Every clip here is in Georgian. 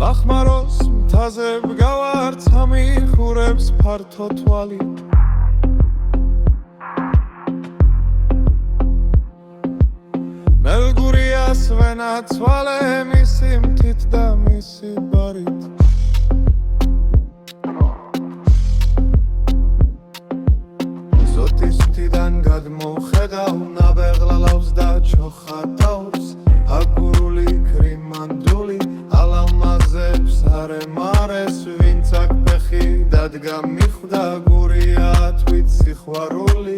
ბახმაროს მთაზე ვგავართ ამიხურებს ფართო თვალი მელგურიას ვენაცვალე მისი მთით და მისი ბარით ზოთის მთიდან გადმოხედავ ნაბეღლალავს და ჩოხატავს აგურული კრიმანდული ალამაზებს არემარეს ვინც აქ ფეხი დადგა მიხვდა გურია თვით სიყვარული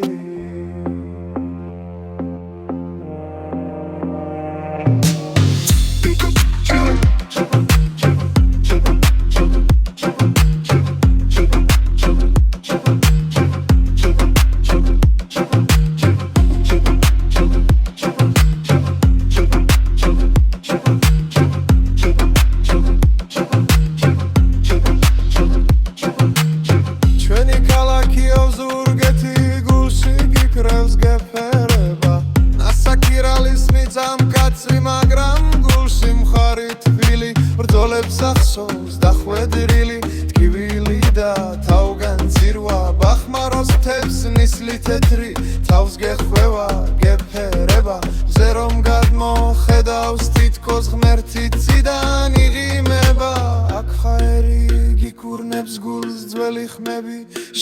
მაგრამ გულში მხარი თბილი ბრძოლებს ახსოვს დახვედრილი ტკივილი და თავგან ძირვა ბახმაროს თებს ნისლი თეთრი თავს გეხვევა გეფერება ზე რომ გადმოხედავს თითქოს ღმერთი ციდან იღიმება აქ ხაერი გიკურნებს გულს ძველი ხმები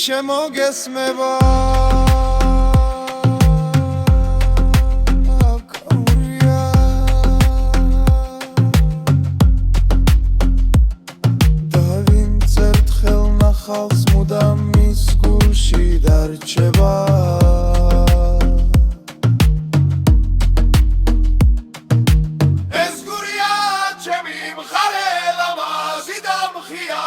შემოგესმება ხალხს მუდამ მის გულში დარჩება ეს გურია ჩემი მხარე ლამაზი და მხია